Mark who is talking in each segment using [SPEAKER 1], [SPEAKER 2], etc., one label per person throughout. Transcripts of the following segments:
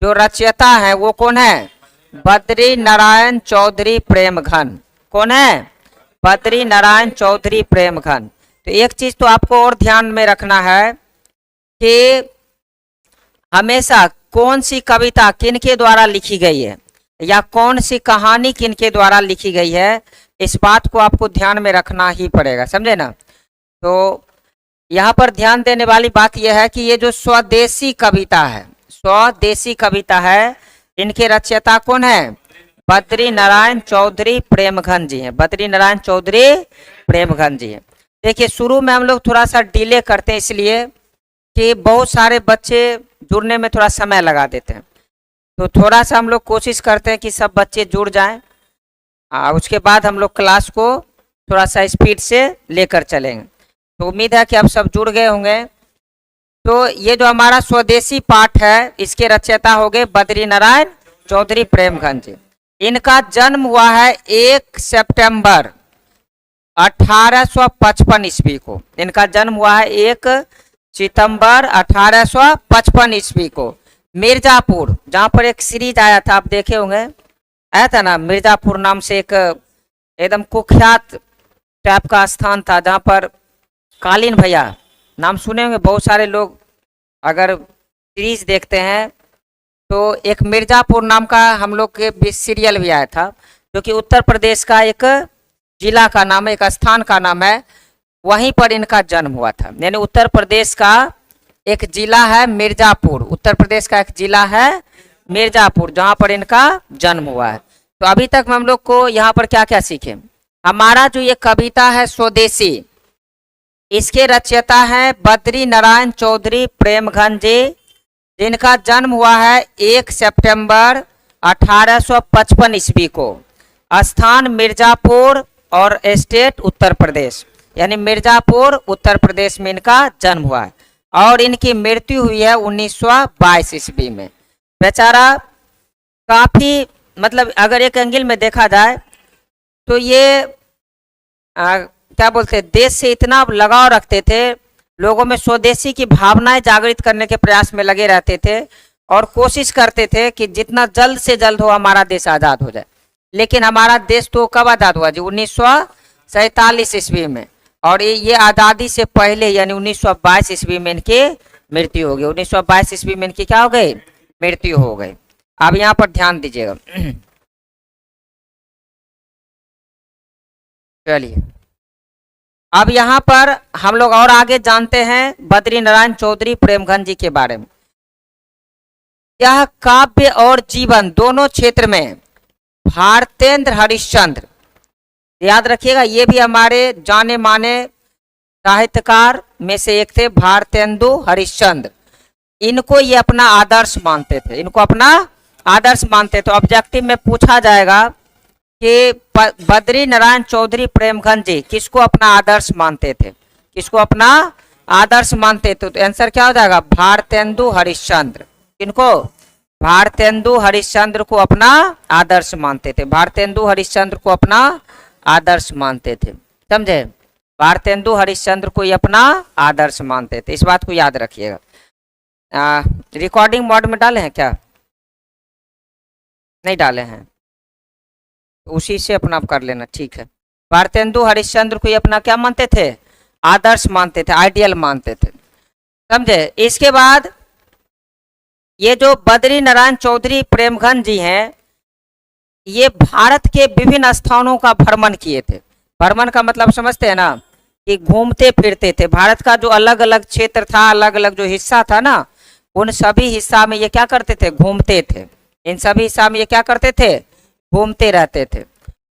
[SPEAKER 1] जो रचयिता है वो कौन है? बद्री नारायण चौधरी प्रेमघन। कौन है? बद्री नारायण चौधरी प्रेमघन। तो एक चीज तो आपको और ध्यान में रखना है कि हमेशा कौन सी कविता किनके द्वारा लिखी गई है या कौन सी कहानी किनके द्वारा लिखी गई है, इस बात को आपको ध्यान में रखना ही पड़ेगा, समझे ना। तो यहाँ पर ध्यान देने वाली बात यह है कि ये जो स्वदेशी कविता है, स्वदेशी कविता है, इनके रचयिता कौन है? बद्री नारायण चौधरी प्रेमघन जी हैं। बद्री नारायण चौधरी प्रेमघन जी हैं। देखिए शुरू में हम लोग थोड़ा सा डिले करते हैं इसलिए कि बहुत सारे बच्चे जुड़ने में थोड़ा समय लगा देते हैं, तो थोड़ा सा हम लोग कोशिश करते हैं कि सब बच्चे जुड़ जाएं। उसके बाद हम लोग क्लास को थोड़ा सा स्पीड से लेकर चलेंगे। तो उम्मीद है कि आप सब जुड़ गए होंगे। तो ये जो हमारा स्वदेशी पाठ है, इसके रचयिता हो गए बद्री नारायण चौधरी प्रेमघन जी। इनका जन्म हुआ है 1 सितंबर 1855 ईस्वी को। इनका जन्म हुआ है 1 सितंबर 1855 ईस्वी को मिर्जापुर, जहाँ पर एक सीरीज आया था, आप देखे होंगे, आया था ना, मिर्जापुर नाम से एक एकदम कुख्यात टाइप का स्थान था, जहाँ पर कालीन भैया, नाम सुने होंगे बहुत सारे लोग अगर सीरीज देखते हैं। तो एक मिर्जापुर नाम का हम लोग के भी सीरियल भी आया था, जो कि उत्तर प्रदेश का एक जिला का नाम है, एक स्थान का नाम है, वहीं पर इनका जन्म हुआ था। यानी उत्तर प्रदेश का एक जिला है मिर्जापुर, उत्तर प्रदेश का एक जिला है मिर्जापुर, जहाँ पर इनका जन्म हुआ है। तो अभी तक हम लोग को यहाँ पर क्या क्या सीखे? हमारा जो ये कविता है स्वदेशी, इसके रचयिता हैं बद्री नारायण चौधरी प्रेमघन जी, जिनका जन्म हुआ है 1 सितंबर 1855 ईस्वी को। स्थान मिर्जापुर और स्टेट उत्तर प्रदेश, यानी मिर्जापुर उत्तर प्रदेश में इनका जन्म हुआ है। और इनकी मृत्यु हुई है 1922 ईस्वी में। बेचारा काफ़ी, मतलब अगर एक एंगल में देखा जाए तो ये क्या बोलते, देश से इतना लगाव रखते थे, लोगों में स्वदेशी की भावनाएं जागृत करने के प्रयास में लगे रहते थे और कोशिश करते थे कि जितना जल्द से जल्द हो हमारा देश आज़ाद हो जाए। लेकिन हमारा देश तो कब आज़ाद हुआ जी? 1947 ईस्वी में। और ये आज़ादी से पहले यानी 1922 ईस्वी में इनकी मृत्यु हो गई। 1922 ईस्वी में इनकी क्या हो गई? मृत्यु हो गई। अब यहाँ पर ध्यान दीजिएगा। चलिए अब यहाँ पर हम लोग और आगे जानते हैं बद्री नारायण चौधरी प्रेमघन जी के बारे में। यह काव्य और जीवन दोनों क्षेत्र में भारतेंद्र हरिश्चंद्र, याद रखिएगा, ये भी हमारे जाने माने साहित्यकार में से एक थे, भारतेंदु हरिश्चंद्र। इनको ये अपना आदर्श मानते थे, इनको अपना आदर्श मानते थे। ऑब्जेक्टिव में पूछा जाएगा कि बद्री नारायण चौधरी प्रेमघन जी किसको अपना आदर्श मानते थे, किसको अपना आदर्श मानते थे? तो आंसर क्या हो जाएगा? भारतेंदु हरिश्चंद्र। किनको? भारतेंदु हरिश्चंद्र को अपना आदर्श मानते थे। भारतेंदु हरिश्चंद्र को अपना आदर्श मानते थे, समझे? भारतेंदु हरिश्चंद्र को ये अपना आदर्श मानते थे, इस बात को याद रखिएगा। रिकॉर्डिंग मोड में डाले हैं क्या? नहीं डाले हैं, उसी से अपना कर लेना, ठीक है। भारतेंदु हरिश्चंद्र को ये अपना क्या मानते थे? आदर्श मानते थे, आइडियल मानते थे, समझे? इसके बाद ये जो बद्री नारायण चौधरी प्रेमघन जी हैं, ये भारत के विभिन्न स्थानों का भ्रमण किए थे। भ्रमण का मतलब समझते हैं ना, कि घूमते फिरते थे। भारत का जो अलग अलग क्षेत्र था, अलग अलग जो हिस्सा था ना, उन सभी हिस्सा में ये क्या करते थे? घूमते थे। इन सभी हिस्सा में ये क्या करते थे? घूमते रहते थे।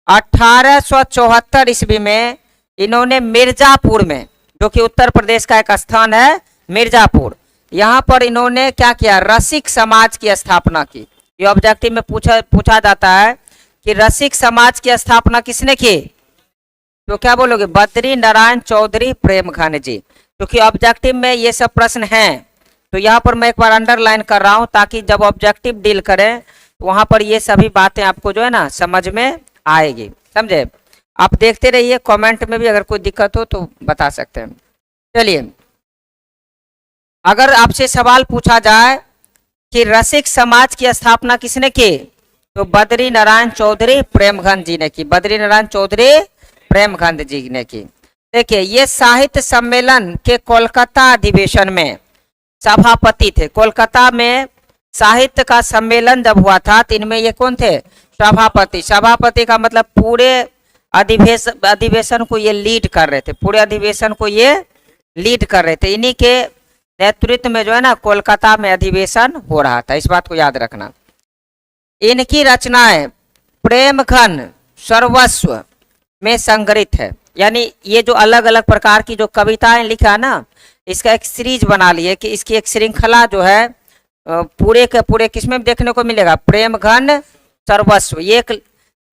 [SPEAKER 1] 1874 ईस्वी में इन्होंने मिर्जापुर में, जो कि उत्तर प्रदेश का एक स्थान है मिर्जापुर, यहाँ पर इन्होंने क्या किया? रसिक समाज की स्थापना की। ये ऑब्जेक्टिव में पूछा जाता है कि रसिक समाज की स्थापना किसने की? तो क्या बोलोगे? बद्री नारायण चौधरी प्रेमघन जी। क्योंकि ऑब्जेक्टिव में ये सब प्रश्न हैं, तो यहाँ पर मैं एक बार अंडरलाइन कर रहा हूँ, ताकि जब ऑब्जेक्टिव डील करें तो वहाँ पर ये सभी बातें आपको जो है ना समझ में आएगी, समझे? आप देखते रहिए, कमेंट में भी अगर कोई दिक्कत हो तो बता सकते हैं। चलिए, अगर आपसे सवाल पूछा जाए कि रसिक समाज की स्थापना किसने की? तो बद्री नारायण चौधरी प्रेमघंत जी ने की। बद्री नारायण चौधरी प्रेमघंत जी ने की। देखिए, ये साहित्य सम्मेलन के कोलकाता अधिवेशन में सभापति थे। कोलकाता में साहित्य का सम्मेलन जब हुआ था तो इनमें ये कौन थे? सभापति। सभापति का मतलब पूरे अधिवेशन को ये लीड कर रहे थे। पूरे अधिवेशन को ये लीड कर रहे थे। इन्हीं के नेतृत्व में जो है ना कोलकाता में अधिवेशन हो रहा था। इस बात को याद रखना। इनकी रचनाएं प्रेमघन सर्वस्व में संग्रहित है। यानी ये जो अलग अलग प्रकार की जो कविताएं लिखा है ना, इसका एक सीरीज बना लिए कि इसकी एक श्रृंखला जो है पूरे के पूरे किसमें देखने को मिलेगा? प्रेमघन सर्वस्व। ये एक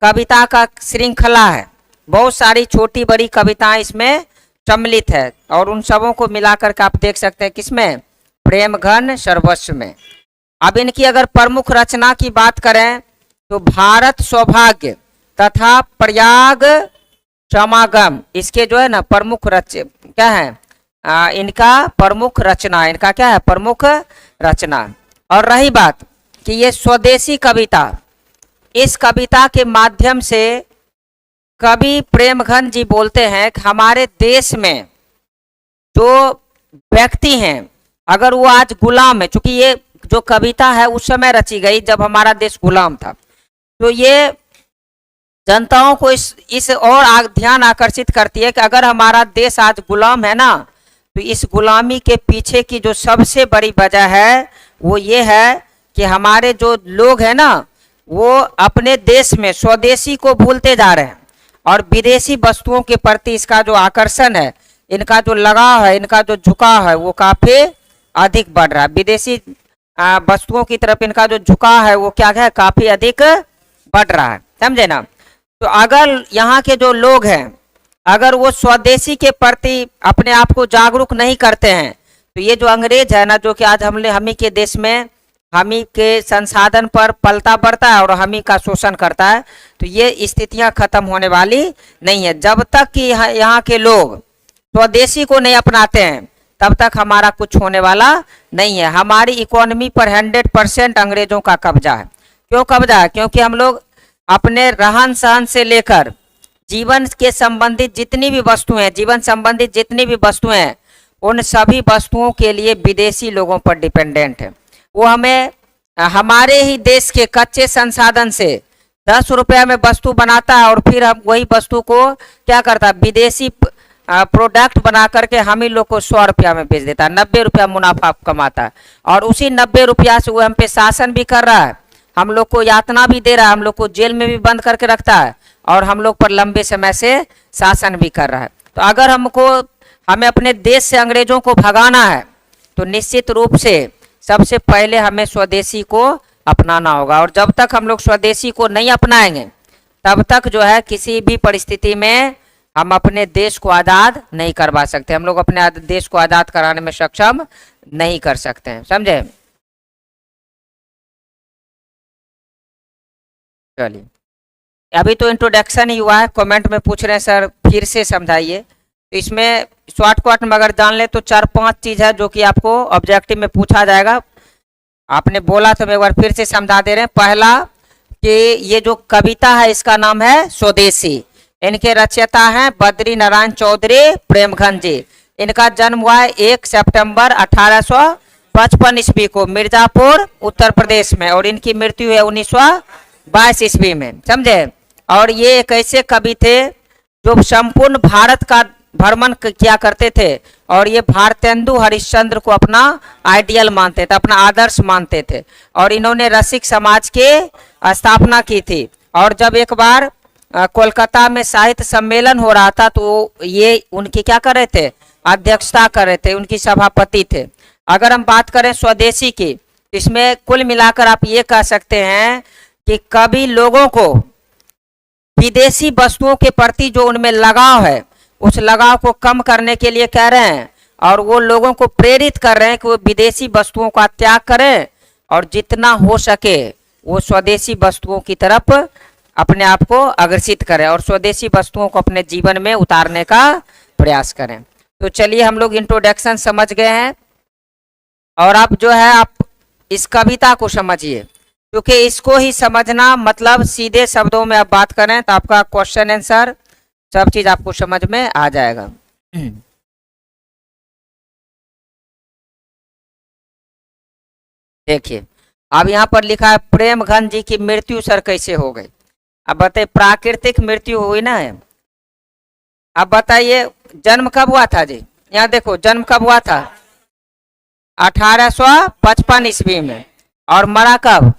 [SPEAKER 1] कविता का श्रृंखला है। बहुत सारी छोटी बड़ी कविताएं इसमें सम्मिलित है और उन सबों को मिलाकर के आप देख सकते हैं किसमें? प्रेमघन सर्वस्व में। अब इनकी अगर प्रमुख रचना की बात करें तो भारत सौभाग्य तथा प्रयाग समागम, इसके जो है ना प्रमुख क्या है? इनका प्रमुख रचना। इनका क्या है? प्रमुख रचना। और रही बात कि ये स्वदेशी कविता, इस कविता के माध्यम से कवि प्रेमघन जी बोलते हैं कि हमारे देश में जो व्यक्ति हैं अगर वो आज गुलाम है, चूंकि ये जो कविता है उस समय रची गई जब हमारा देश गुलाम था, तो ये जनताओं को इस और ध्यान आकर्षित करती है कि अगर हमारा देश आज गुलाम है ना, तो इस गुलामी के पीछे की जो सबसे बड़ी वजह है वो ये है कि हमारे जो लोग हैं ना वो अपने देश में स्वदेशी को भूलते जा रहे हैं और विदेशी वस्तुओं के प्रति इसका जो आकर्षण है, इनका जो लगाव है, इनका जो झुकाव है वो काफी अधिक बढ़ रहा है। विदेशी वस्तुओं की तरफ इनका जो झुकाव है वो क्या है? काफी अधिक बढ़ रहा है। समझे ना? तो अगर यहाँ के जो लोग हैं अगर वो स्वदेशी के प्रति अपने आप को जागरूक नहीं करते हैं तो ये जो अंग्रेज है ना, जो कि आज हमी के देश में हमी के संसाधन पर पलता बढ़ता है और हमी का शोषण करता है, तो ये स्थितियां खत्म होने वाली नहीं है। जब तक कि यहाँ के लोग स्वदेशी को नहीं अपनाते हैं तब तक हमारा कुछ होने वाला नहीं है। हमारी इकोनॉमी पर 100% अंग्रेजों का कब्जा है। क्यों कब्जा है? क्योंकि हम लोग अपने रहन सहन से लेकर जीवन के संबंधित जितनी भी वस्तुएं, जीवन संबंधित जितनी भी वस्तुएं हैं, उन सभी वस्तुओं के लिए विदेशी लोगों पर डिपेंडेंट है। वो हमें हमारे ही देश के कच्चे संसाधन से 10 रुपया में वस्तु बनाता है और फिर हम वही वस्तु को क्या करता है? विदेशी प्रोडक्ट बना करके हम ही लोग को 100 रुपया में बेच देता है। 90 रुपया मुनाफा कमाता है और उसी 90 रुपया से वो हम पे शासन भी कर रहा है, हम लोग को यातना भी दे रहा है, हम लोग को जेल में भी बंद करके रखता है और हम लोग पर लंबे समय से शासन भी कर रहा है। तो अगर हमें अपने देश से अंग्रेजों को भगाना है तो निश्चित रूप से सबसे पहले हमें स्वदेशी को अपनाना होगा। और जब तक हम लोग स्वदेशी को नहीं अपनाएंगे तब तक जो है किसी भी परिस्थिति में हम अपने देश को आज़ाद नहीं करवा सकते। हम लोग अपने देश को आज़ाद कराने में सक्षम नहीं कर सकते हैं। समझे? चलिए, अभी तो इंट्रोडक्शन ही हुआ है। कमेंट में पूछ रहे हैं सर फिर से समझाइए। तो इसमें शॉर्टकट में अगर जान ले तो 4-5 चीज है जो कि आपको ऑब्जेक्टिव में पूछा जाएगा। आपने बोला तो मैं एक बार फिर से समझा दे रहे हैं। पहला कि ये जो कविता है इसका नाम है स्वदेशी। इनके रचयिता हैं बद्री नारायण चौधरी प्रेमघन जी। इनका जन्म हुआ है 1 सितंबर 1855 ईस्वी को मिर्जापुर उत्तर प्रदेश में और इनकी मृत्यु है 1922 ईस्वी में। समझे? और ये एक ऐसे कवि थे जो संपूर्ण भारत का भ्रमण किया करते थे और ये भारतेंदु हरिश्चंद्र को अपना आइडियल मानते थे, अपना आदर्श मानते थे और इन्होंने रसिक समाज के स्थापना की थी। और जब एक बार कोलकाता में साहित्य सम्मेलन हो रहा था तो ये उनकी क्या कर रहे थे? अध्यक्षता कर रहे थे, उनकी सभापति थे। अगर हम बात करें स्वदेशी की, इसमें कुल मिलाकर आप ये कह सकते हैं कि कवि लोगों को विदेशी वस्तुओं के प्रति जो उनमें लगाव है उस लगाव को कम करने के लिए कह रहे हैं और वो लोगों को प्रेरित कर रहे हैं कि वो विदेशी वस्तुओं का त्याग करें और जितना हो सके वो स्वदेशी वस्तुओं की तरफ अपने आप को अग्रसित करें और स्वदेशी वस्तुओं को अपने जीवन में उतारने का प्रयास करें। तो चलिए, हम लोग इंट्रोडक्शन समझ गए हैं और अब जो है आप इस कविता को समझिए, क्योंकि इसको ही समझना मतलब सीधे शब्दों में आप बात करें तो आपका क्वेश्चन आंसर सब चीज आपको समझ में आ जाएगा। देखिए अब यहाँ पर लिखा है प्रेमघन जी की मृत्यु सर कैसे हो गई। अब बताइए, प्राकृतिक मृत्यु हुई ना है। अब बताइए जन्म कब हुआ था जी, यहाँ देखो जन्म कब हुआ था 1855 ईस्वी में, और मरा कब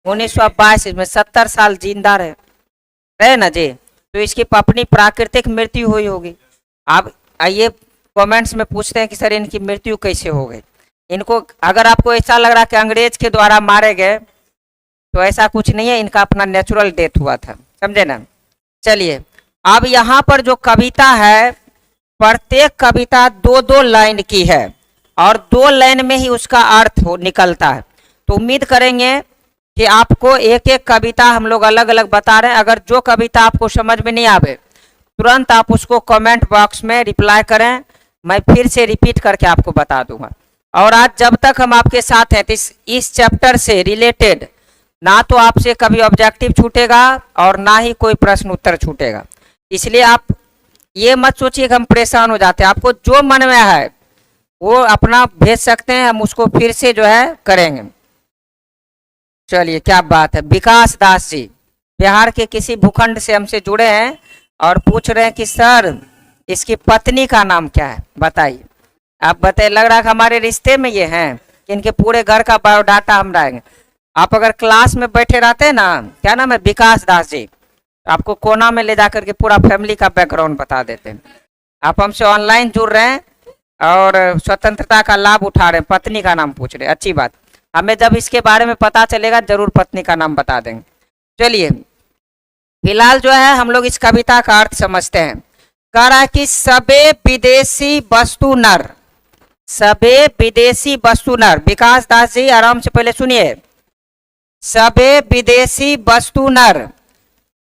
[SPEAKER 1] 1922 में। 70 साल जिंदा रहे ना जी, तो इसकी अपनी प्राकृतिक मृत्यु हुई होगी। आप आइए कमेंट्स में पूछते हैं कि सर इनकी मृत्यु कैसे हो गई। इनको अगर आपको ऐसा लग रहा कि अंग्रेज के द्वारा मारे गए, तो ऐसा कुछ नहीं है, इनका अपना नेचुरल डेथ हुआ था, समझे ना। चलिए अब यहाँ पर जो कविता है, प्रत्येक कविता 2-2 लाइन की है और 2 लाइन में ही उसका अर्थ निकलता है। तो उम्मीद करेंगे कि आपको एक एक कविता हम लोग अलग अलग बता रहे हैं। अगर जो कविता आपको समझ में नहीं आवे, तुरंत आप उसको कमेंट बॉक्स में रिप्लाई करें, मैं फिर से रिपीट करके आपको बता दूंगा। और आज जब तक हम आपके साथ हैं तो इस चैप्टर से रिलेटेड ना तो आपसे कभी ऑब्जेक्टिव छूटेगा और ना ही कोई प्रश्न उत्तर छूटेगा। इसलिए आप ये मत सोचिए कि हम परेशान हो जाते हैं। आपको जो मन में है वो अपना भेज सकते हैं, हम उसको फिर से जो है करेंगे। चलिए क्या बात है, विकास दास जी बिहार के किसी भूखंड से हमसे जुड़े हैं और पूछ रहे हैं कि सर इसकी पत्नी का नाम क्या है, बताइए। आप बताइए, लग रहा है कि हमारे रिश्ते में ये हैं, इनके पूरे घर का बायोडाटा हम रहेंगे। आप अगर क्लास में बैठे रहते हैं ना, क्या नाम है, विकास दास जी, आपको कोना में ले जाकर के पूरा फैमिली का बैकग्राउंड बता देते हैं। आप हमसे ऑनलाइन जुड़ रहे हैं और स्वतंत्रता का लाभ उठा रहे हैं, पत्नी का नाम पूछ रहे हैं, अच्छी बात। हमें जब इसके बारे में पता चलेगा जरूर पत्नी का नाम बता देंगे। चलिए फिलहाल जो है हम लोग इस कविता का अर्थ समझते हैं। कह रहा है कि सबे विदेशी वस्तु नर, सबे विदेशी वस्तु नर। विकास दास जी आराम से पहले सुनिए। सबे विदेशी वस्तु नर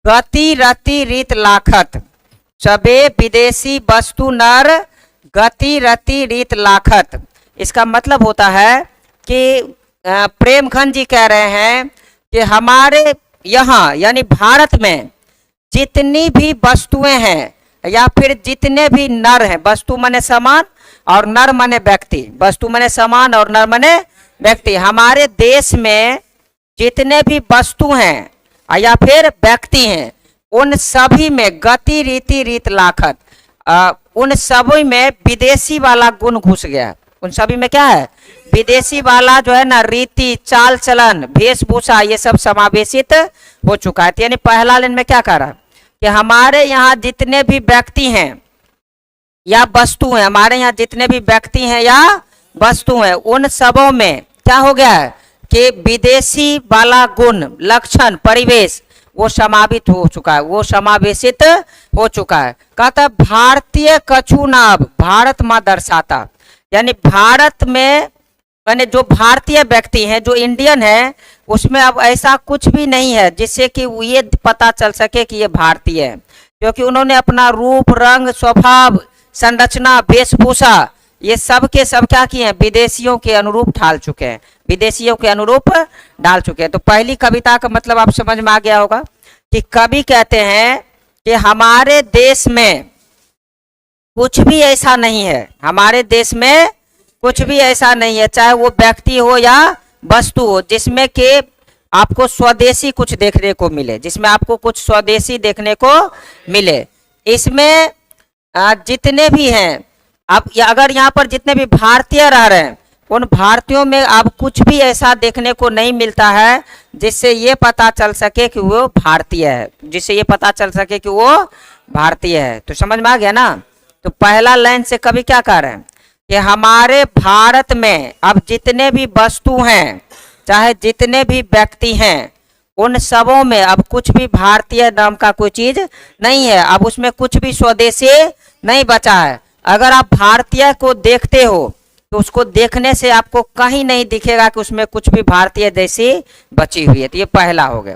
[SPEAKER 1] गति रति रीत लाखत, सबे विदेशी वस्तु नर गति रति रीत लाखत। इसका मतलब होता है कि प्रेमघन जी कह रहे हैं कि हमारे यहाँ यानी भारत में जितनी भी वस्तुएं हैं या फिर जितने भी नर हैं, वस्तु माने समान और नर माने व्यक्ति, वस्तु माने समान और नर माने व्यक्ति, हमारे देश में जितने भी वस्तु हैं या फिर व्यक्ति हैं, उन सभी में गति रीति रीत लाखत, उन सभी में विदेशी वाला गुण घुस गया। उन सभी में क्या है, विदेशी वाला जो है ना, रीति चाल चलन वेशभूषा ये सब समावेशित हो चुका है। यानी पहला लाइन में क्या कह रहा है कि हमारे यहाँ जितने भी व्यक्ति हैं या वस्तु हैं, हमारे यहाँ जितने भी व्यक्ति हैं या वस्तु हैं, उन सबों में क्या हो गया है कि विदेशी वाला गुण लक्षण परिवेश वो समावित हो चुका है, वो समावेशित हो चुका है। कहता भारतीय कछु नाभ भारत माँ दर्शाता, यानी भारत में यानी जो भारतीय व्यक्ति हैं, जो इंडियन है, उसमें अब ऐसा कुछ भी नहीं है जिससे कि ये पता चल सके कि ये भारतीय है, क्योंकि उन्होंने अपना रूप रंग स्वभाव संरचना वेशभूषा ये सब के सब क्या किए हैं, विदेशियों के अनुरूप ढाल चुके हैं, विदेशियों के अनुरूप डाल चुके हैं। तो पहली कविता का मतलब आप समझ में आ गया होगा कि कवि कहते हैं कि हमारे देश में कुछ भी ऐसा नहीं है, हमारे देश में कुछ भी ऐसा नहीं है, चाहे वो व्यक्ति हो या वस्तु हो, जिसमें कि आपको स्वदेशी कुछ देखने को मिले, जिसमें आपको कुछ स्वदेशी देखने को मिले। इसमें जितने भी हैं, अब अगर यहाँ पर जितने भी भारतीय रह रहे हैं, उन भारतीयों में अब कुछ भी ऐसा देखने को नहीं मिलता है जिससे ये पता चल सके कि वो भारतीय है, जिससे ये पता चल सके कि वो भारतीय है। तो समझ में आ गया ना। तो पहला लाइन से कवि क्या कह रहे हैं कि हमारे भारत में अब जितने भी वस्तु हैं, चाहे जितने भी व्यक्ति हैं, उन सबों में अब कुछ भी भारतीय नाम का कोई चीज नहीं है, अब उसमें कुछ भी स्वदेशी नहीं बचा है। अगर आप भारतीय को देखते हो तो उसको देखने से आपको कहीं नहीं दिखेगा कि उसमें कुछ भी भारतीय जैसी बची हुई है। तो ये पहला हो गया।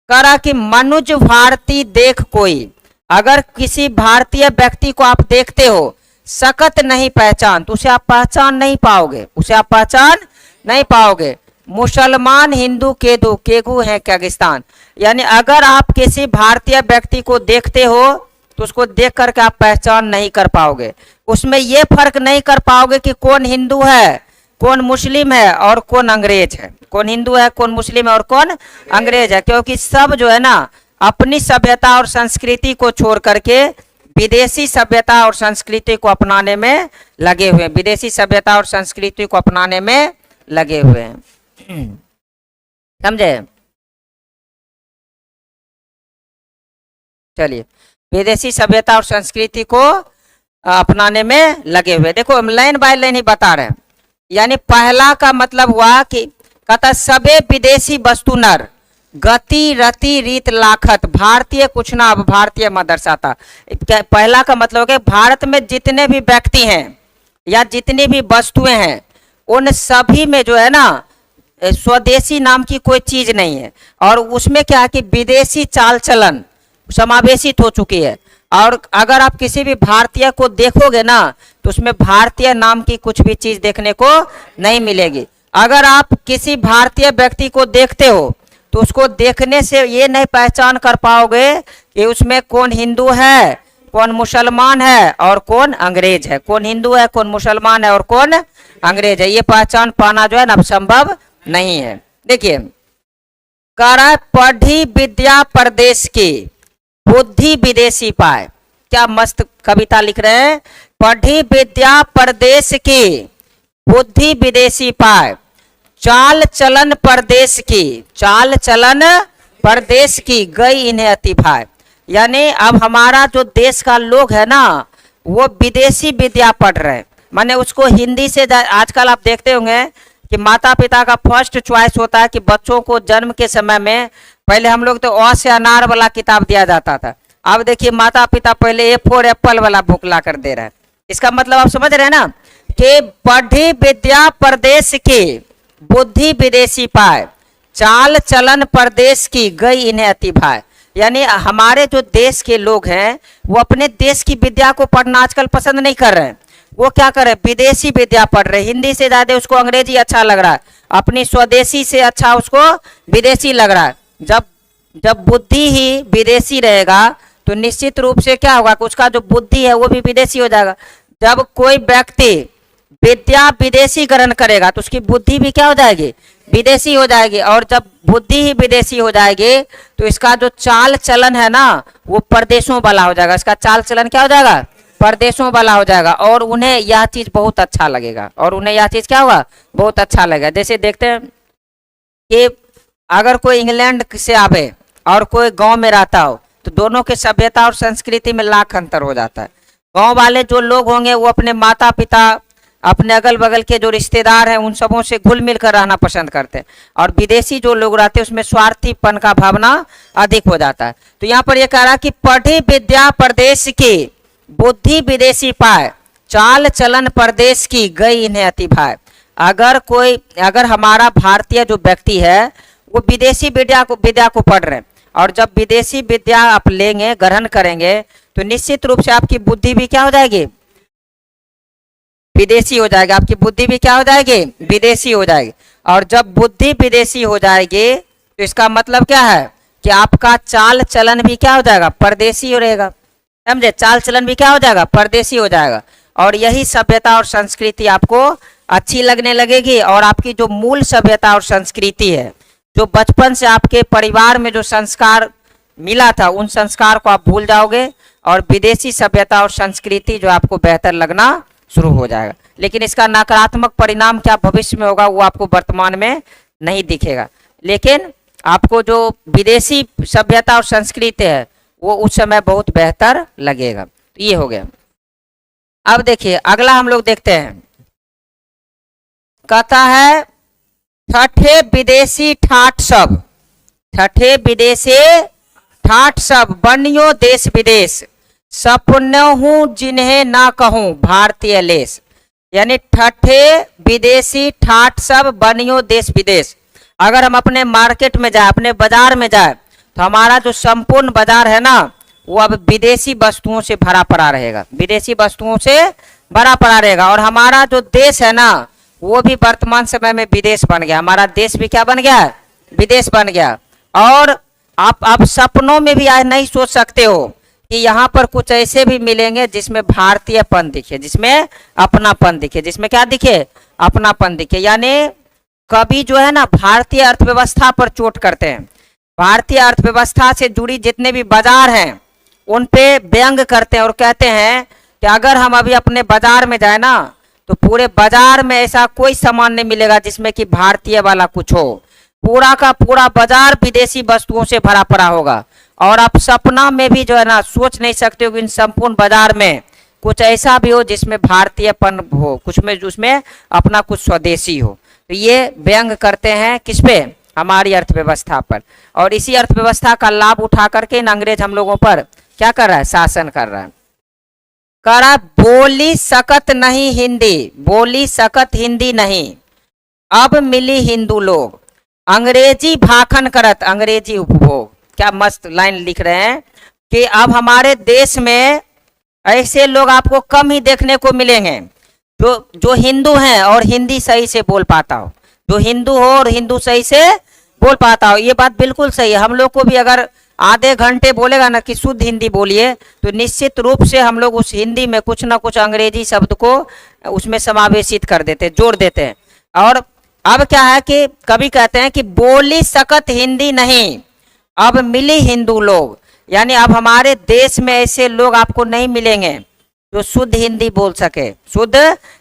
[SPEAKER 1] कह रहा कि मनुज भारती देख कोई, अगर किसी भारतीय व्यक्ति को आप देखते हो सकत नहीं पहचान, तो उसे आप पहचान नहीं पाओगे, उसे आप पहचान नहीं पाओगे। मुसलमान हिंदू केगू है किर्गिस्तान। यानी अगर आप किसी भारतीय व्यक्ति को देखते हो तो उसको देख करके आप पहचान नहीं कर पाओगे, उसमें ये फर्क नहीं कर पाओगे कि कौन हिंदू है कौन मुस्लिम है और कौन अंग्रेज है, कौन हिंदू है कौन मुस्लिम है और कौन अंग्रेज है, क्योंकि सब जो है ना अपनी सभ्यता और संस्कृति को छोड़ करके विदेशी सभ्यता और संस्कृति को अपनाने में लगे हुए हैं, विदेशी सभ्यता और संस्कृति को अपनाने में लगे हुए हैं। समझे? चलिए, विदेशी सभ्यता और संस्कृति को अपनाने में लगे हुए। देखो हम लाइन बाय लाइन ही बता रहे हैं। यानी पहला का मतलब हुआ कि कहता सबे विदेशी वस्तु नर गति रति रीत लाखत भारतीय कुछ ना अब भारतीय मदरसाता। पहला का मतलब है कि भारत में जितने भी व्यक्ति हैं या जितनी भी वस्तुएं हैं उन सभी में जो है ना स्वदेशी नाम की कोई चीज नहीं है, और उसमें क्या है कि विदेशी चाल चलन समावेशित हो चुकी है। और अगर आप किसी भी भारतीय को देखोगे ना तो उसमें भारतीय नाम की कुछ भी चीज देखने को नहीं मिलेगी। अगर आप किसी भारतीय व्यक्ति को देखते हो तो उसको देखने से ये नहीं पहचान कर पाओगे कि उसमें कौन हिंदू है कौन मुसलमान है और कौन अंग्रेज है, कौन हिंदू है कौन मुसलमान है और कौन अंग्रेज है, ये पहचान पाना जो है ना संभव नहीं है। देखिए, कर पढ़ी विद्या परदेश की बुद्धि विदेशी पाए। क्या मस्त कविता लिख रहे हैं। पढ़ी विद्या परदेश की बुद्धि विदेशी पाए, चाल चलन परदेश की चाल चलन परदेश की गई इन्हें अति भाई। यानी अब हमारा जो देश का लोग है ना वो विदेशी विद्या पढ़ रहे हैं, माने उसको हिंदी से आजकल आप देखते होंगे कि माता पिता का फर्स्ट चॉइस होता है कि बच्चों को जन्म के समय में पहले हम लोग तो अ से अनार वाला किताब दिया जाता था, अब देखिए माता पिता पहले ए फॉर एप्पल वाला बुक ला कर दे रहा है। इसका मतलब आप समझ रहे हैं ना कि पढ़ी विद्या परदेश की बुद्धि विदेशी पाए, चाल चलन परदेश की गई इन्हें अति भाई। यानी हमारे जो देश के लोग हैं वो अपने देश की विद्या को पढ़ना आजकल पसंद नहीं कर रहे हैं, वो क्या कर रहे हैं विदेशी विद्या पढ़ रहे हैं। हिंदी से ज्यादा उसको अंग्रेजी अच्छा लग रहा है, अपनी स्वदेशी से अच्छा उसको विदेशी लग रहा है। जब बुद्धि ही विदेशी रहेगा तो निश्चित रूप से क्या होगा कि उसका जो बुद्धि है वो भी विदेशी हो जाएगा। जब कोई व्यक्ति विद्या विदेशी ग्रहण करेगा तो उसकी बुद्धि भी क्या हो जाएगी विदेशी हो जाएगी, और जब बुद्धि ही विदेशी हो जाएगी तो इसका जो चाल चलन है ना वो परदेशों वाला हो जाएगा, इसका चाल चलन क्या हो जाएगा परदेशों वाला हो जाएगा, और उन्हें यह चीज बहुत अच्छा लगेगा, और उन्हें यह चीज क्या होगा बहुत अच्छा लगेगा। जैसे देखते हैं कि अगर कोई इंग्लैंड से आवे और कोई गांव में रहता हो तो दोनों के सभ्यता और संस्कृति में लाख अंतर हो जाता है। गांव वाले जो लोग होंगे वो अपने माता पिता अपने अगल बगल के जो रिश्तेदार हैं उन सबों से घुल मिल कर रहना पसंद करते हैं, और विदेशी जो लोग रहते हैं उसमें स्वार्थीपन का भावना अधिक हो जाता है। तो यहाँ पर यह कह रहा है कि पढ़ी विद्या परदेश की बुद्धि विदेशी पाए, चाल चलन परदेश की गई इन्हें अति भाई। अगर हमारा भारतीय जो व्यक्ति है वो विदेशी विद्या को पढ़ रहे हैं, और जब विदेशी विद्या आप लेंगे ग्रहण करेंगे तो निश्चित रूप से आपकी बुद्धि भी क्या हो जाएगी विदेशी हो जाएगी, आपकी बुद्धि भी क्या हो जाएगी विदेशी हो जाएगी। और जब बुद्धि विदेशी हो जाएगी तो इसका मतलब क्या है कि आपका चाल चलन भी क्या हो जाएगा परदेशी हो रहेगा, समझे, चाल चलन भी क्या हो जाएगा परदेशी हो जाएगा, और यही सभ्यता और संस्कृति आपको अच्छी लगने लगेगी। और आपकी जो मूल सभ्यता और संस्कृति है, जो बचपन से आपके परिवार में जो संस्कार मिला था उन संस्कार को आप भूल जाओगे, और विदेशी सभ्यता और संस्कृति जो आपको बेहतर लगना शुरू हो जाएगा। लेकिन इसका नकारात्मक परिणाम क्या भविष्य में होगा वो आपको वर्तमान में नहीं दिखेगा, लेकिन आपको जो विदेशी सभ्यता और संस्कृति है वो उस समय बहुत बेहतर लगेगा। तो ये हो गया। अब देखिए अगला हम लोग देखते हैं, कहता है ठठे विदेशी ठाठ सब, ठठे विदेशी ठाठ सब बनियो देश विदेश, सपनों हूँ जिन्हें ना कहूँ भारतीय लेस। यानी ठठे विदेशी ठाठ सब बनियो देश विदेश। अगर हम अपने मार्केट में जाए अपने बाजार में जाए तो हमारा जो संपूर्ण बाजार है ना वो अब विदेशी वस्तुओं से भरा पड़ा रहेगा, विदेशी वस्तुओं से भरा पड़ा रहेगा। और हमारा जो देश है ना वो भी वर्तमान समय में विदेश बन गया। हमारा देश भी क्या बन गया? विदेश बन गया। और आप सपनों में भी आज नहीं सोच सकते हो कि यहाँ पर कुछ ऐसे भी मिलेंगे जिसमें भारतीयपन दिखे, जिसमें अपनापन दिखे, जिसमें क्या दिखे? अपनापन दिखे। यानी कभी जो है ना भारतीय अर्थव्यवस्था पर चोट करते हैं, भारतीय अर्थव्यवस्था से जुड़ी जितने भी बाजार हैं उन पे व्यंग करते हैं और कहते हैं कि अगर हम अभी अपने बाजार में जाए ना तो पूरे बाजार में ऐसा कोई सामान नहीं मिलेगा जिसमें कि भारतीय वाला कुछ हो। पूरा का पूरा बाजार विदेशी वस्तुओं से भरा पड़ा होगा। और आप सपना में भी जो है ना सोच नहीं सकते हो कि इन संपूर्ण बाजार में कुछ ऐसा भी हो जिसमें भारतीयपन हो, कुछ में उसमें अपना कुछ स्वदेशी हो। तो ये व्यंग करते हैं किस पे? हमारी अर्थव्यवस्था पर। और इसी अर्थव्यवस्था का लाभ उठा करके इन अंग्रेज हम लोगों पर क्या कर रहा है? शासन कर रहा है। कह रहा बोली सकत नहीं हिंदी, बोली सकत हिंदी नहीं, अब मिली हिंदू लोग, अंग्रेजी भाखन करत अंग्रेजी उपभोग। क्या मस्त लाइन लिख रहे हैं कि अब हमारे देश में ऐसे लोग आपको कम ही देखने को मिलेंगे जो हिंदू हैं और हिंदी सही से बोल पाता हो, जो हिंदू हो और हिंदू सही से बोल पाता हो। ये बात बिल्कुल सही है। हम लोग को भी अगर आधे घंटे बोलेगा ना कि शुद्ध हिंदी बोलिए तो निश्चित रूप से हम लोग उस हिंदी में कुछ ना कुछ अंग्रेजी शब्द को उसमें समावेशित कर देते, जोड़ देते हैं। और अब क्या है कि कभी कहते हैं कि बोली सकत हिंदी नहीं, अब मिली हिंदू लोग। यानी अब हमारे देश में ऐसे लोग आपको नहीं मिलेंगे जो शुद्ध हिंदी बोल सके, शुद्ध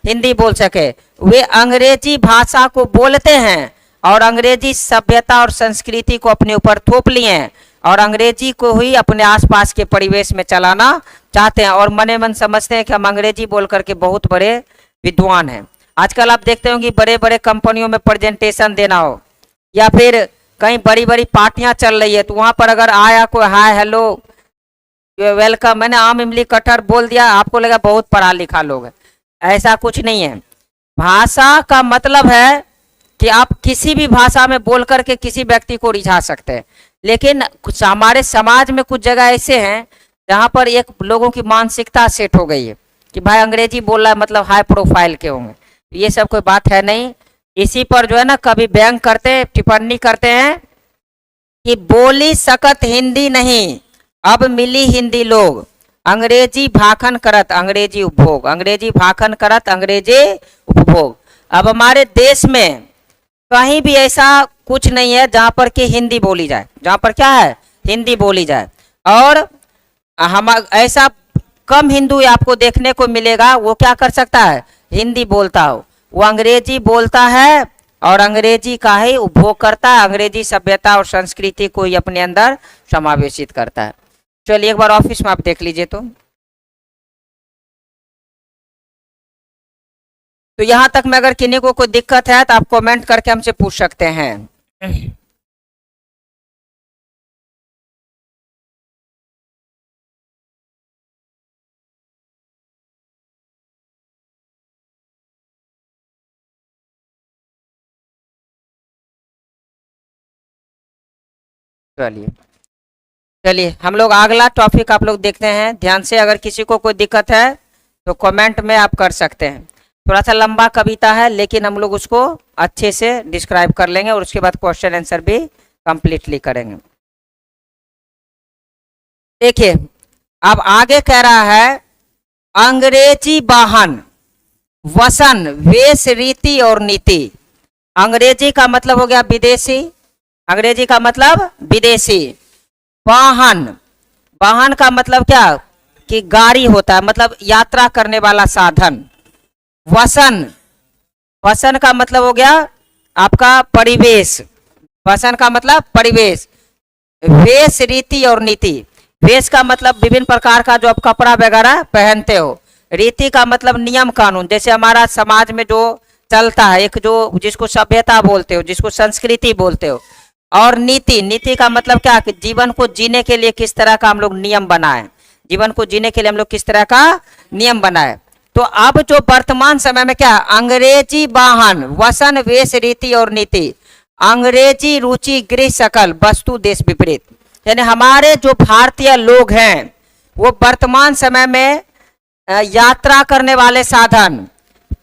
[SPEAKER 1] हिंदी बोल सके। वे अंग्रेजी भाषा को बोलते हैं और अंग्रेजी सभ्यता और संस्कृति को अपने ऊपर थोप लिए हैं और अंग्रेजी को ही अपने आसपास के परिवेश में चलाना चाहते हैं और मने मन समझते हैं कि हम अंग्रेजी बोल करके बहुत बड़े विद्वान हैं। आजकल आप देखते हो कि बड़े बड़े कंपनियों में प्रेजेंटेशन देना हो या फिर कहीं बड़ी बड़ी पार्टियां चल रही है तो वहां पर अगर आया कोई हाय हेलो वेलकम, मैंने आम इमली कटहर बोल दिया, आपको लगा बहुत पढ़ा लिखा लोग है। ऐसा कुछ नहीं है। भाषा का मतलब है कि आप किसी भी भाषा में बोल करके किसी व्यक्ति को रिझा सकते हैं। लेकिन कुछ हमारे समाज में कुछ जगह ऐसे हैं जहां पर एक लोगों की मानसिकता सेट हो गई है कि भाई अंग्रेजी बोल रहा है मतलब हाई प्रोफाइल के होंगे। ये सब कोई बात है नहीं। इसी पर जो है ना कभी व्यंग करते, टिप्पणी करते हैं कि बोली सकत हिंदी नहीं, अब मिली हिंदी लोग, अंग्रेजी भाखन करत अंग्रेजी उपभोग, अंग्रेजी भाखन करत अंग्रेजी उपभोग। अब हमारे देश में कहीं भी ऐसा कुछ नहीं है जहां पर कि हिंदी बोली जाए, जहां पर क्या है? हिंदी बोली जाए। और हम ऐसा कम हिंदू आपको देखने को मिलेगा वो क्या कर सकता है? हिंदी बोलता हो। वो अंग्रेजी बोलता है और अंग्रेजी का ही उपभोग करता है, अंग्रेजी सभ्यता और संस्कृति को ही अपने अंदर समावेशित करता है। चलिए एक बार ऑफिस में आप देख लीजिए। तो यहां तक में अगर किन्हीं को कोई दिक्कत है तो आप कमेंट करके हमसे पूछ सकते हैं। चलिए चलिए हम लोग अगला टॉपिक आप लोग देखते हैं ध्यान से। अगर किसी को कोई दिक्कत है तो कमेंट में आप कर सकते हैं। थोड़ा सा लंबा कविता है लेकिन हम लोग उसको अच्छे से डिस्क्राइब कर लेंगे और उसके बाद क्वेश्चन आंसर भी कंप्लीटली करेंगे। देखिए अब आगे कह रहा है अंग्रेजी वाहन वसन वेश रीति और नीति। अंग्रेजी का मतलब हो गया विदेशी, अंग्रेजी का मतलब विदेशी। वाहन, वाहन का मतलब क्या? कि गाड़ी होता है, मतलब यात्रा करने वाला साधन। वसन, वसन का मतलब हो गया आपका परिवेश, वसन का मतलब परिवेश। वेश रीति और नीति, वेश का मतलब विभिन्न प्रकार का जो आप कपड़ा वगैरह पहनते हो। रीति का मतलब नियम कानून, जैसे हमारा समाज में जो चलता है, एक जो जिसको सभ्यता बोलते हो, जिसको संस्कृति बोलते हो। और नीति, नीति का मतलब क्या? कि जीवन को जीने के लिए किस तरह का हम लोग नियम बनाए, जीवन को जीने के लिए हम लोग किस तरह का नियम बनाए। तो अब जो वर्तमान समय में क्या? अंग्रेजी वाहन वसन वेश रीति और नीति, अंग्रेजी रुचि गृह सकल वस्तु देश विपरीत। यानी हमारे जो भारतीय लोग हैं वो वर्तमान समय में यात्रा करने वाले साधन,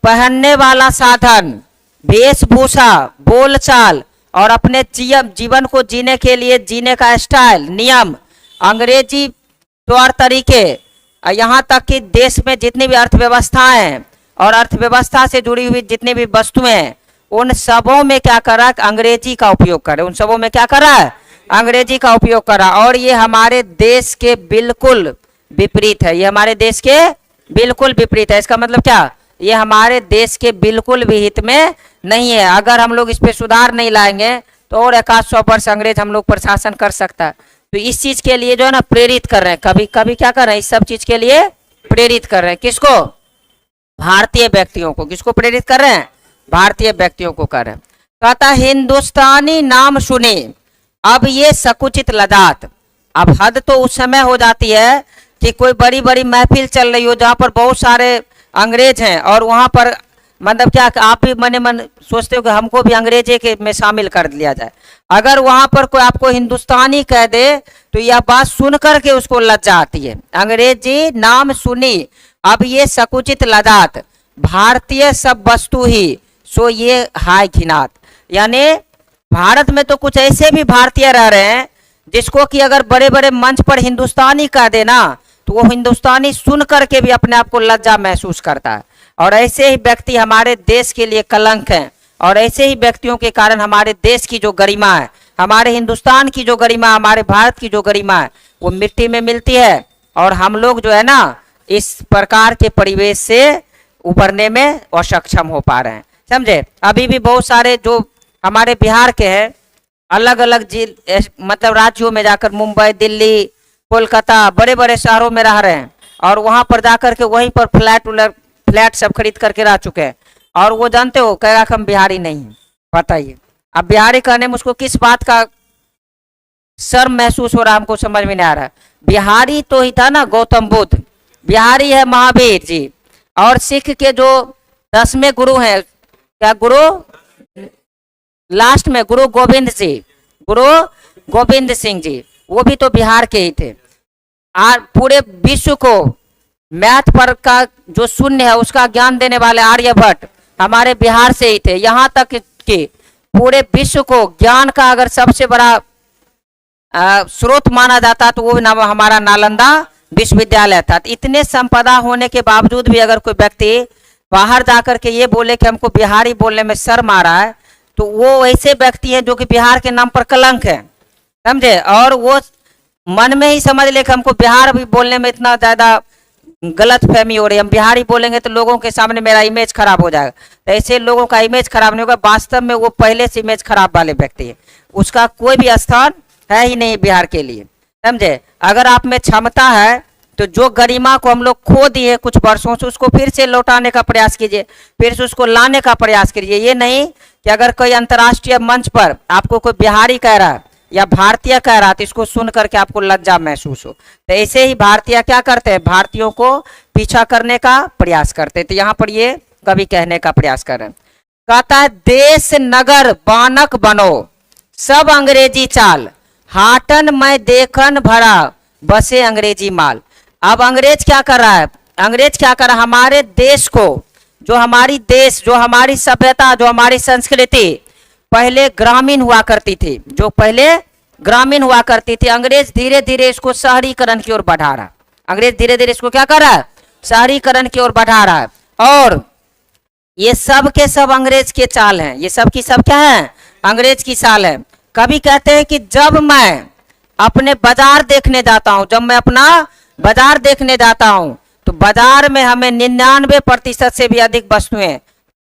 [SPEAKER 1] पहनने वाला साधन, वेशभूषा, बोलचाल और अपने जीवन को जीने के लिए जीने का स्टाइल, नियम, अंग्रेजी तौर तरीके, यहाँ तक कि देश में जितनी भी अर्थव्यवस्थाएं हैं और अर्थव्यवस्था से जुड़ी हुई जितनी भी वस्तुएं हैं, उन सबों में क्या कर रहा है? अंग्रेजी का उपयोग कर रहा है। उन सबों में क्या कर रहा है? अंग्रेजी का उपयोग कर रहा है। और ये हमारे देश के बिल्कुल विपरीत है। ये हमारे देश के बिल्कुल विपरीत है। इसका मतलब क्या? ये हमारे देश के बिल्कुल भी हित में नहीं है। अगर हम लोग इस पे सुधार नहीं लाएंगे तो और 100 वर्ष अंग्रेज हम लोग पर शासन कर सकता है। तो इस चीज के लिए जो है ना प्रेरित कर रहे हैं, कभी कभी क्या कर रहे हैं? इस सब चीज के लिए प्रेरित कर रहे हैं। किसको? भारतीय व्यक्तियों को। किसको प्रेरित कर रहे हैं? भारतीय व्यक्तियों को कर रहे हैं। कहता हिंदुस्तानी नाम सुने अब ये सकुचित लदात। अब हद तो उस समय हो जाती है कि कोई बड़ी बड़ी महफिल चल रही हो जहां पर बहुत सारे अंग्रेज हैं और वहां पर मतलब क्या आप भी मन मन सोचते हो कि हमको भी अंग्रेजी के में शामिल कर लिया जाए। अगर वहां पर कोई आपको हिंदुस्तानी कह दे तो यह बात सुन करके उसको लज्जा आती है। अंग्रेजी नाम सुनी अब ये सकुचित लदात, भारतीय सब वस्तु ही सो ये हाय घिनात। यानी भारत में तो कुछ ऐसे भी भारतीय रह रहे हैं जिसको कि अगर बड़े बड़े मंच पर हिंदुस्तानी कह देना तो वो हिंदुस्तानी सुन करके भी अपने आप को लज्जा महसूस करता है। और ऐसे ही व्यक्ति हमारे देश के लिए कलंक हैं। और ऐसे ही व्यक्तियों के कारण हमारे देश की जो गरिमा है, हमारे हिंदुस्तान की जो गरिमा, हमारे भारत की जो गरिमा है, वो मिट्टी में मिलती है। और हम लोग जो है ना इस प्रकार के परिवेश से उभरने में असक्षम हो पा रहे हैं। समझे? अभी भी बहुत सारे जो हमारे बिहार के हैं अलग अलग मतलब राज्यों में जाकर, मुंबई, दिल्ली, कोलकाता, बड़े बड़े शहरों में रह रहे हैं और वहां पर जाकर के वहीं पर फ्लैट सब खरीद करके रह चुके हैं। और वो जानते हो कहेगा कि हम बिहारी नहीं हैं। बताइए अब बिहारी कहने में उसको किस बात का शर्म महसूस हो रहा है? हमको समझ में नहीं आ रहा। बिहारी तो ही था ना गौतम बुद्ध, बिहारी है महावीर जी। और सिख के जो 10वें गुरु हैं, क्या गुरु लास्ट में गुरु गोविंद जी, गुरु गोविंद सिंह जी, वो भी तो बिहार के ही थे। पूरे विश्व को मैथ पर का जो शून्य है उसका ज्ञान देने वाले आर्यभट्ट हमारे बिहार से ही थे। यहाँ तक कि पूरे विश्व को ज्ञान का अगर सबसे बड़ा स्रोत माना जाता तो वो हमारा नालंदा विश्वविद्यालय था। इतने संपदा होने के बावजूद भी अगर कोई व्यक्ति बाहर जाकर के ये बोले कि हमको बिहारी बोलने में शर्म आ रहा है तो वो ऐसे व्यक्ति हैं जो कि बिहार के नाम पर कलंक है। समझे? और वो मन में ही समझ ले कि हमको बिहार भी बोलने में इतना ज्यादा गलत फहमी हो रही है, हम बिहारी बोलेंगे तो लोगों के सामने मेरा इमेज खराब हो जाएगा। तो ऐसे लोगों का इमेज खराब नहीं होगा। वास्तव में वो पहले से इमेज खराब वाले व्यक्ति है, उसका कोई भी स्थान है ही नहीं बिहार के लिए। समझे? अगर आप में क्षमता है तो जो गरिमा को हम लोग खो दिए कुछ वर्षों से उसको फिर से लौटाने का प्रयास कीजिए, फिर से उसको लाने का प्रयास कीजिए। ये नहीं कि अगर कोई अंतर्राष्ट्रीय मंच पर आपको कोई बिहारी कह रहा है या भारतीय कह रहा है तो इसको सुन करके आपको लज्जा महसूस हो। तो ऐसे ही भारतीय क्या करते हैं? भारतीयों को पीछा करने का प्रयास करते हैं। तो यहाँ पर ये कवि कहने का प्रयास कर रहे हैं। कहता है देश नगर बानक बनो सब अंग्रेजी चाल, हाटन मैं देखन भरा बसे अंग्रेजी माल। अब अंग्रेज क्या कर रहा है? अंग्रेज क्या कर रहा है? हमारे देश को, जो हमारी देश, जो हमारी सभ्यता, जो हमारी संस्कृति पहले ग्रामीण हुआ करती थी, जो पहले ग्रामीण हुआ करती थी, अंग्रेज धीरे धीरे इसको शहरीकरण की ओर बढ़ा रहा है। अंग्रेज धीरे धीरे इसको क्या कर रहा है? शहरीकरण की ओर बढ़ा रहा है। और ये सब के सब अंग्रेज के चाल हैं। ये सब की सब क्या है? अंग्रेज की चाल है। कभी कहते हैं कि जब मैं अपने बाजार देखने जाता हूं, जब मैं अपना बाजार देखने जाता हूं तो बाजार में हमें 99% से भी अधिक वस्तुएं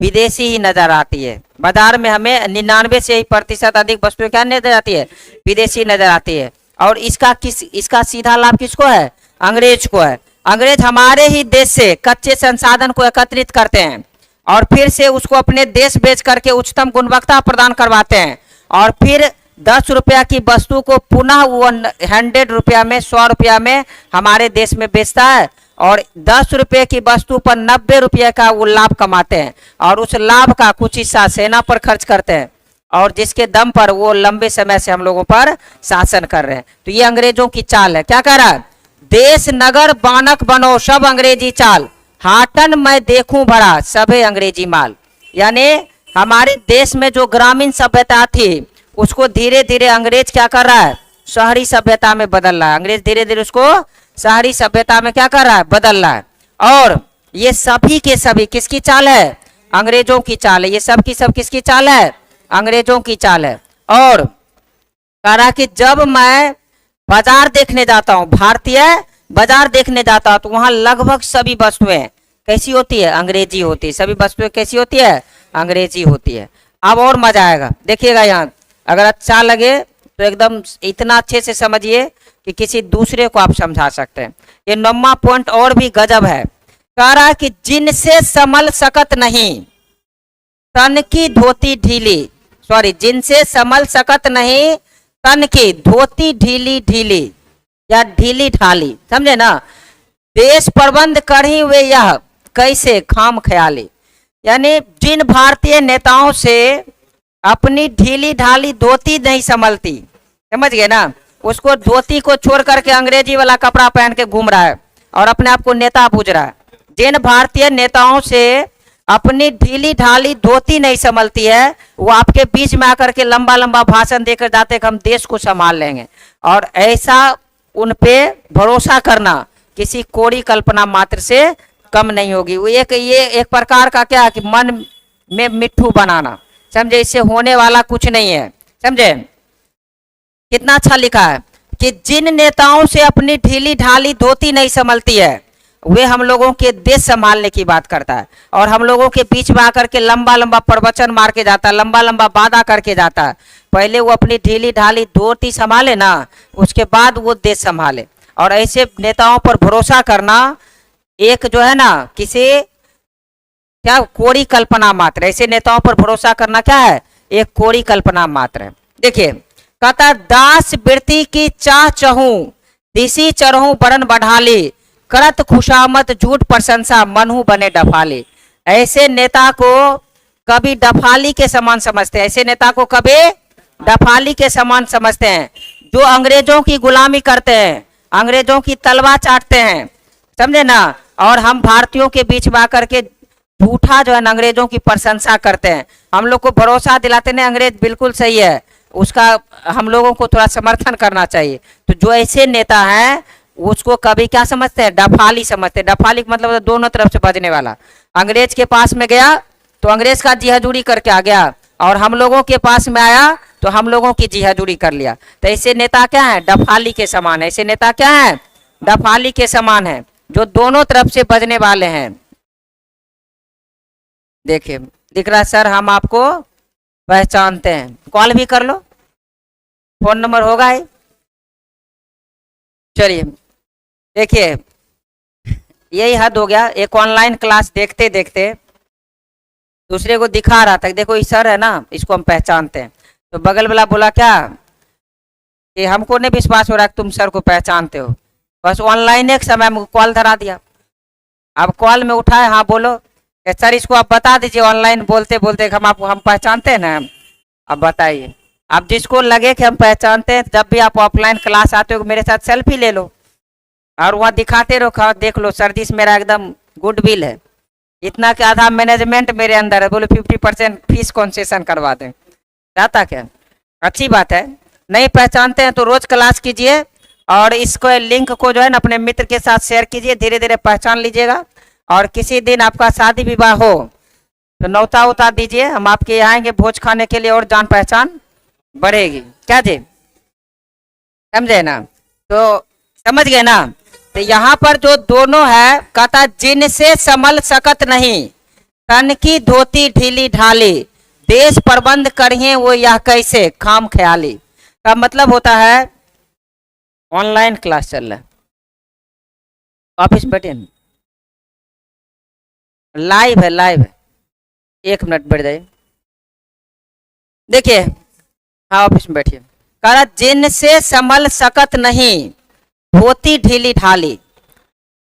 [SPEAKER 1] विदेशी ही नजर आती है। बाजार में हमें 99 से ही प्रतिशत अधिक वस्तुएं क्या नजर आती है? विदेशी नजर आती है। और इसका सीधा लाभ किसको है? अंग्रेज को है। अंग्रेज हमारे ही देश से कच्चे संसाधन को एकत्रित करते हैं और फिर से उसको अपने देश बेच करके उच्चतम गुणवत्ता प्रदान करवाते हैं और फिर 10 रुपया की वस्तु को पुनः वो 100 रुपया में, 100 रुपया में हमारे देश में बेचता है और 10 रुपये की वस्तु पर 90 रुपये का वो लाभ कमाते हैं और उस लाभ का कुछ हिस्सा सेना पर खर्च करते हैं और जिसके दम पर वो लंबे समय से हम लोगों पर शासन कर रहे हैं। तो ये अंग्रेजों की चाल है। क्या कह रहा है? देश नगर बानक बनो सब अंग्रेजी चाल, हाटन मैं देखूं भरा सभे अंग्रेजी माल। यानी हमारे देश में जो ग्रामीण सभ्यता थी उसको धीरे धीरे अंग्रेज क्या कर रहा है, शहरी सभ्यता में बदल रहा है। अंग्रेज धीरे धीरे उसको शहरी सभ्यता में क्या कर रहा है, बदल रहा है। और ये सभी के सभी किसकी चाल है, अंग्रेजों की चाल है। ये सब की सब किसकी चाल है, अंग्रेजों की चाल है। और कह रहा कि जब मैं बाजार देखने जाता हूँ, भारतीय बाजार देखने जाता हूँ, तो वहां लगभग सभी वस्तुएं कैसी होती है, अंग्रेजी होती है। सभी वस्तुएं कैसी होती है, अंग्रेजी होती है। अब और मजा आएगा, देखिएगा यहाँ। अगर अच्छा लगे तो एकदम इतना अच्छे से समझिए कि किसी दूसरे को आप समझा सकते हैं। ये 9वां पॉइंट और भी गजब है। कह रहा है कि जिनसे संभल सकत नहीं तन की धोती ढीली, सॉरी, जिनसे संभल सकत नहीं तन की धोती ढीली ढीली या ढीली ढाली, समझे ना। देश प्रबंध करही हुए यह कैसे खाम ख्याली। यानी जिन भारतीय नेताओं से अपनी ढीली ढाली धोती नहीं संभलती, समझ गए ना, उसको धोती को छोड़ करके अंग्रेजी वाला कपड़ा पहन के घूम रहा है और अपने आप को नेता पूज रहा है। जिन भारतीय नेताओं से अपनी ढीली ढाली धोती नहीं संभलती है, वो आपके बीच में आकर के लंबा लंबा भाषण देकर जाते कि हम देश को संभाल लेंगे। और ऐसा उन पे भरोसा करना किसी कोरी कल्पना मात्र से कम नहीं होगी। वो ये एक प्रकार का क्या कि मन में मिट्ठू बनाना, समझे, इससे होने वाला कुछ नहीं है। समझे कितना अच्छा लिखा है कि जिन नेताओं से अपनी ढीली ढाली धोती नहीं संभलती है, वे हम लोगों के देश संभालने की बात करता है और हम लोगों के बीच में आकर के लंबा लंबा प्रवचन मार के जाता है, लंबा लंबा वादा करके जाता है। पहले वो अपनी ढीली ढाली धोती संभाले ना, उसके बाद वो देश संभाले। और ऐसे नेताओं पर भरोसा करना एक जो है ना किसी क्या कोरी कल्पना मात्र। ऐसे नेताओं पर भरोसा करना क्या है, एक कोरी कल्पना मात्र है। देखिए कहता दास वृत्ति की चाह चहूं दिसी चरहूं बरन बढ़ाली करत खुशामत झूठ प्रशंसा मनहू बने डफाली। ऐसे नेता को कभी डफाली के समान समझते हैं, ऐसे नेता को कभी डफाली के समान समझते हैं, जो अंग्रेजों की गुलामी करते हैं, अंग्रेजों की तलवार चाटते हैं, समझे ना। और हम भारतीयों के बीच में आकर के झूठा जो है अंग्रेजों की प्रशंसा करते हैं। हम लोग को भरोसा दिलाते नहीं अंग्रेज बिल्कुल सही है, उसका हम लोगों को थोड़ा समर्थन करना चाहिए। तो जो ऐसे नेता हैं उसको कभी क्या समझते हैं, डफाली समझते हैं। डफाली का मतलब दोनों तरफ से बजने वाला। अंग्रेज के पास में गया तो अंग्रेज का जी हजूरी करके आ गया, और हम लोगों के पास में आया तो हम लोगों की जी हजूरी कर लिया। तो ऐसे नेता क्या है, डफाली के समान है। ऐसे नेता क्या है, डफाली के समान है, जो दोनों तरफ से बजने वाले हैं। देखिए दिख रहा है सर, हम आपको पहचानते हैं। कॉल भी कर लो, फोन नंबर होगा ही। चलिए देखिए यही हद हो गया। एक ऑनलाइन क्लास देखते देखते दूसरे को दिखा रहा था, देखो ये सर है ना, इसको हम पहचानते हैं। तो बगल वाला बोला क्या कि हमको नहीं विश्वास हो रहा कि तुम सर को पहचानते हो। बस ऑनलाइन एक समय में कॉल धरा दिया। अब कॉल में उठाए, हाँ बोलो सर, इसको आप बता दीजिए ऑनलाइन बोलते बोलते हम पहचानते हैं ना। अब बताइए, अब जिसको लगे कि हम पहचानते हैं, जब भी आप ऑफलाइन क्लास आते हो मेरे साथ सेल्फी ले लो और वहाँ दिखाते रहो, देख लो सर जी मेरा एकदम गुड विल है, इतना कि आधा मैनेजमेंट मेरे अंदर है, बोलो 50% फीस कंसेशन करवा दें। जाता क्या, अच्छी बात है। नहीं पहचानते हैं तो रोज क्लास कीजिए और इसको लिंक को जो है ना अपने मित्र के साथ शेयर कीजिए, धीरे धीरे पहचान लीजिएगा। और किसी दिन आपका शादी विवाह हो तो न्योता उता दीजिए, हम आपके यहाँ आएंगे भोज खाने के लिए और जान पहचान बढ़ेगी। क्या जी, समझे ना। तो समझ गए ना। तो यहाँ पर जो दोनों है कहता जिनसे संभल सकत नहीं तन की धोती ढीली ढाली देश प्रबंध करिए वो यह कैसे खाम ख्याली। का मतलब होता है ऑनलाइन क्लास चल रहा है, ऑफिस बैठे लाइव है, लाइव है, 1 मिनट बैठ जाइए। देखिए हाँ ऑफिस में बैठिए। कह रहा जिनसे संभल सकत नहीं धोती ढीली ढाली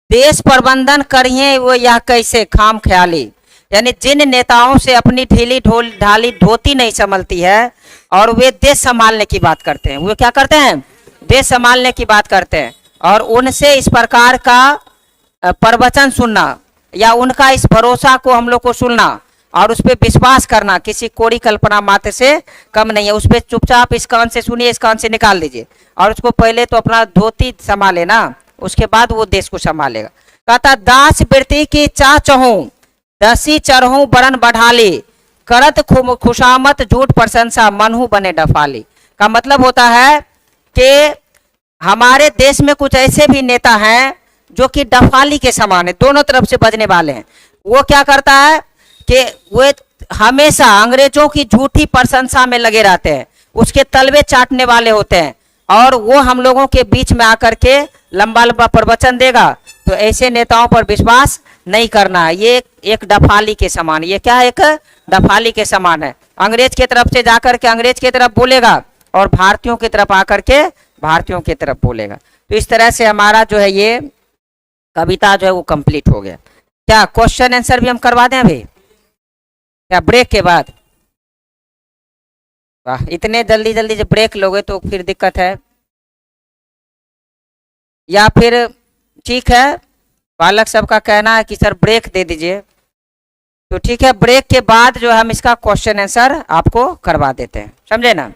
[SPEAKER 1] देश प्रबंधन करिए वो यह कैसे खाम ख्याली। यानी जिन नेताओं से अपनी ढीली ढाली धोती नहीं संभलती है और वे देश संभालने की बात करते हैं, वो क्या करते हैं, देश संभालने की बात करते हैं, और उनसे इस प्रकार का प्रवचन सुनना, या उनका इस भरोसा को हम लोग को सुनना और उस पर विश्वास करना किसी कोरी कल्पना मात्र से कम नहीं है। उस पर चुपचाप इस कान से सुनिए, इस कान से निकाल दीजिए, और उसको पहले तो अपना धोती संभाले ना, उसके बाद वो देश को संभालेगा। कहता दास वृत्ति की चाह चहूं, दसी चरहूं बरन बढ़ाली, करत खुशामत झूठ प्रशंसा, मनहु बने डफाली। का मतलब होता है कि हमारे देश में कुछ ऐसे भी नेता हैं जो कि डफाली के समान है, दोनों तरफ से बजने वाले हैं। वो क्या करता है कि वे हमेशा अंग्रेजों की झूठी प्रशंसा में लगे रहते हैं, उसके तलवे चाटने वाले होते हैं, और वो हम लोगों के बीच में आकर के लंबा लंबा प्रवचन देगा। तो ऐसे नेताओं पर विश्वास नहीं करना है, ये एक डफाली के समान। ये क्या है? एक डफाली के समान है। अंग्रेज की तरफ से जाकर के अंग्रेज की तरफ बोलेगा और भारतीयों की तरफ आकर के भारतीयों की तरफ बोलेगा। तो इस तरह से हमारा जो है ये कविता जो है वो कंप्लीट हो गया। क्या क्वेश्चन आंसर भी हम करवा दें अभी, क्या ब्रेक के बाद? वाह, इतने जल्दी जल्दी जब ब्रेक लोगे तो फिर दिक्कत है। या फिर ठीक है, बालक सबका कहना है कि सर ब्रेक दे दीजिए, तो ठीक है, ब्रेक के बाद जो हम इसका क्वेश्चन आंसर आपको करवा देते हैं, समझे ना।